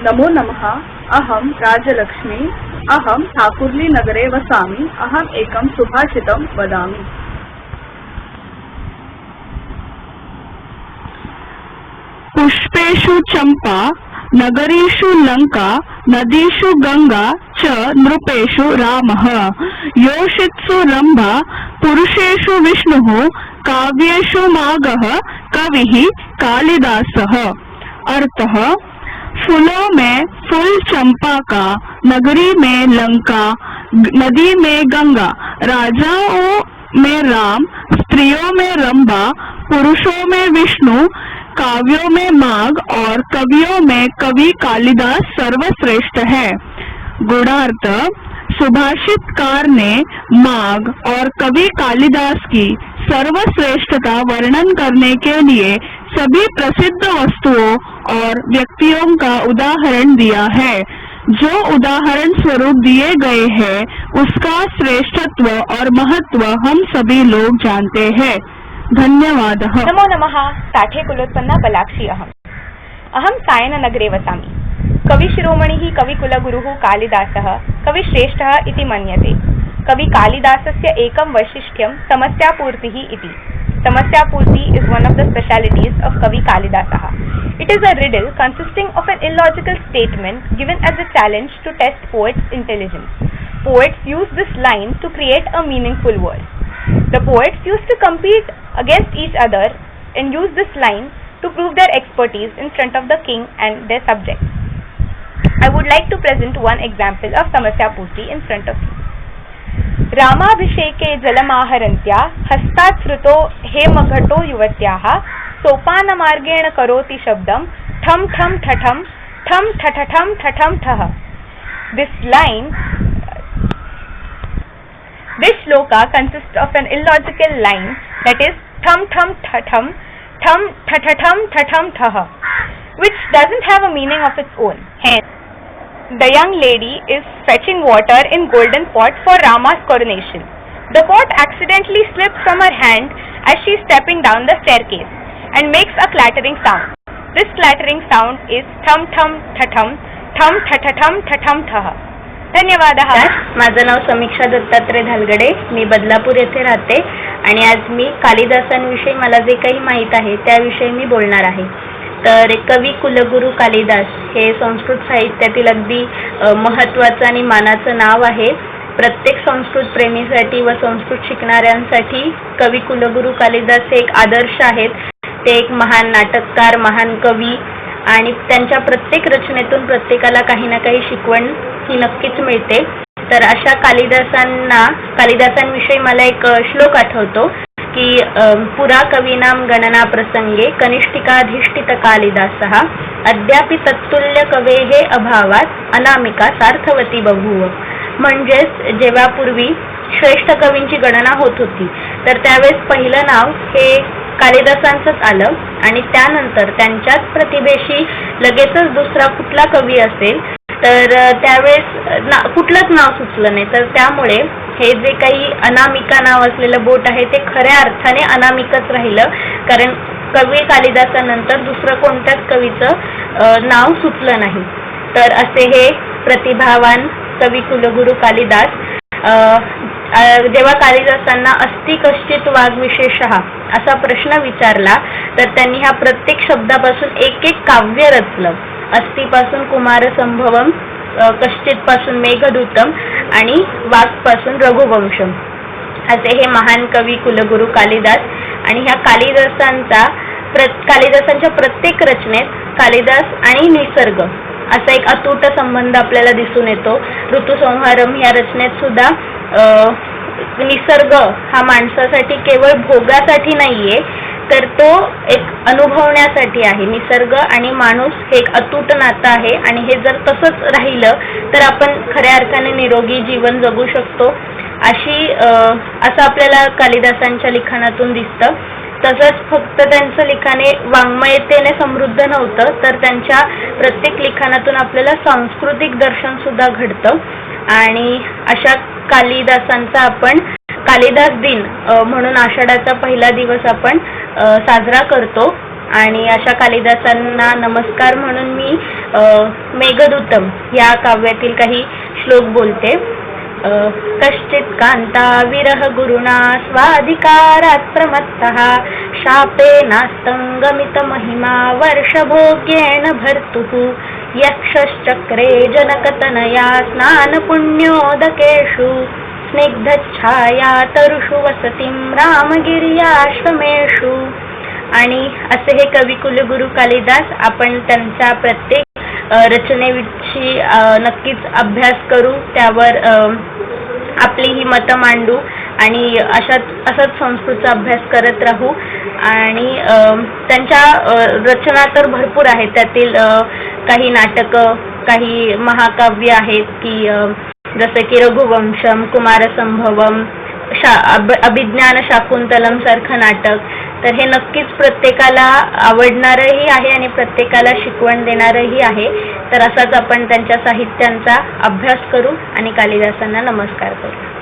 नमो नमः। अहं राजलक्ष्मी। अहं ठाकुर्ली नगरे वसामि। अहम् एकं सुभाषितं वदामि। पुष्पेषु चंपा, नगरीषु लंका, नदीषु गंगा च नृपेषु रामः। योषित्सु रंभा, पुरुषेषु विष्णुः, काव्येषु माघः, कविः कालिदासः। अर्थः: फूलों में फूल चंपा का, नगरी में लंका, नदी में गंगा, राजाओं में राम, स्त्रियों में रंभा, पुरुषों में विष्णु, काव्यों में माघ और कवियों में कवि कालिदास सर्वश्रेष्ठ है। गुणार्थ: सुभाषितकार ने माघ और कवि कालिदास की सर्वश्रेष्ठता वर्णन करने के लिए सभी प्रसिद्ध वस्तुओं और व्यक्तियों का उदाहरण दिया है। जो उदाहरण स्वरूप दिए गए हैं उसका श्रेष्ठत्व और महत्व हम सभी लोग जानते हैं। धन्यवादः। नमो नमः। साठे कुलोत्पन्ना बलाक्षी अहं सायननगरे वसामि। कविशिरोमणिः कविकुलगुरुः कालिदासः कविश्रेष्ठः इति मन्यते। कवि कालिदासस्य एकं वैशिष्ट्यं समस्यापूर्तिः इति। समस्यापूर्ति is one of the specialities of Kavi Kalidasaha. It is a riddle consisting of an illogical statement given as a challenge to test poets' intelligence. Poets use this line to create a meaningful verse. The poets used to compete against each other and use this line to prove their expertise in front of the king and their subjects. I would like to present one example of Samasya Purti in front of you. रामाभिषेके जलमाहरन्त्या हस्तात् स्रुतो हेमघटो युवत्याः सोपानमार्गेण करोति शब्दं ठम ठम ठठम ठम ठठठम ठठम ठः. This shloka consists of an illogical line that is thum thum thatham thum thathatham thatham thah, which doesn't have a meaning of its own. Hence, the young lady is fetching water in golden pot for Rama's coronation. The pot accidentally slips from her hand as she is stepping down the staircase and makes a clattering sound. This clattering sound is thum thum thatham thum thathatham thatham thah. धन्यवाद. माझं नाव समीक्षा दत्तात्रय धालगडे. मी बदलापूर येथे राहते आणि आज मी कालिदासांविषयी मला जे काही माहीत आहे त्याविषयी मी बोलणार आहे. तर कवी कुलगुरू कालिदास हे संस्कृत साहित्यातील अगदी महत्त्वाचं आणि मानाचं नाव आहे. प्रत्येक संस्कृत प्रेमीसाठी व संस्कृत शिकणाऱ्यांसाठी कवी कुलगुरू कालिदास हे एक आदर्श आहेत. ते एक महान नाटककार, महान कवी आणि त्यांच्या प्रत्येक रचनेतून प्रत्येकाला काही ना काही शिकवण ही नक्कीच मिळते. तर अशा कालिदासांविषयी मला एक श्लोक आठवतो की पुरा कवीनाम गणना प्रसंगे कनिष्ठिकाधिष्ठित कालिदासः अद्यापि तत्तुल्य कवेः अभावात अनामिका सार्थवती बभूव. म्हणजेच जेव्हा पूर्वी श्रेष्ठ कवींची गणना होत होती तर त्यावेळेस पहिलं नाव हे कालिदासांचंच आलं आणि त्यानंतर त्यांच्याच प्रतिभेशी लगेचच दुसरा कुठला कवी असेल तर त्यावेळेस कुठलंच नाव सुचलं नाही. तर त्यामुळे हे जे काही अनामिका नाव असलेलं बोट आहे ते खऱ्या अर्थाने अनामिकच राहिलं, कारण कवी कालिदासानंतर दुसरं कोणत्याच कवीचं नाव सुचलं नाही. तर असे हे प्रतिभावान कवी कुलगुरू कालिदास. जेव्हा कालिदासांना अस्ति कश्चित वाग्विशेषः असा प्रश्न विचारला तर त्यांनी ह्या प्रत्येक शब्दापासून एक एक काव्य रचलं. अस्थिपासून कुमारसंभवम, कश्चित पासून मेघदूतम आणि वाघपासून रघुवंशम असे हे महान कवी कुलगुरू कालिदास. आणि ह्या कालिदासांच्या प्रत्येक रचनेत कालिदास आणि निसर्ग असा एक अतूट संबंध आपल्याला दिसून येतो. ऋतुसंहारम ह्या रचनेत सुद्धा निसर्ग हा माणसासाठी केवळ भोगासाठी नाहीये तर तो एक अनुभवण्यासाठी आहे. निसर्ग आणि माणूस हे एक अतूट नातं आहे आणि हे जर तसंच राहिलं तर आपण खऱ्या अर्थाने निरोगी जीवन जगू शकतो असं आपल्याला कालिदासांच्या लिखाणातून दिसतं. तसंच फक्त त्यांचं लिखाणे वाङ्मयतेने समृद्ध नव्हतं तर त्यांच्या प्रत्येक लिखाणातून आपल्याला सांस्कृतिक दर्शन सुद्धा घडतं. आणि अशा कालिदासांचा आपण कालिदास दिन म्हणून आषाढाचा पहिला दिवस आपण साजरा करतो. आणि अशा कालिदासांना नमस्कार म्हणून मी मेघदूतम या काव्यातील काही श्लोक बोलते. कश्चित् कांता विरह गुरुणा स्वाधिकारात् प्रमत्तः शापेनास्तंगमित महिमा वर्षभोग्येन भर्तुः यक्षश्चक्रे जनकतनया स्नानपुण्योदकेषु स्निग्धच्छाया तरुषु वसतिं रामगिर्याश्रमेषु. आणि असे हे कवी कुलगुरू कालिदास. आपण त्यांच्या प्रत्येक रचनेविषयी नक्कीच अभ्यास करू, त्यावर आपली ही मतं मांडू आणि असाच संस्कृतचा अभ्यास करत राहू. आणि त्यांच्या रचना तर भरपूर आहेत. त्यातील काही नाटकं, काही महाकाव्य आहेत की जसे की रघुवंशम, कुमारसंभवम, अभिज्ञान शाकुंतलम सारखं नाटक. तर हे नक्कीच प्रत्येकाला आवडणारही आहे आणि प्रत्येकाला शिकवण देणारही आहे. तर असाच आपण त्यांच्या साहित्यांचा अभ्यास करू आणि कालिदासांना नमस्कार करू.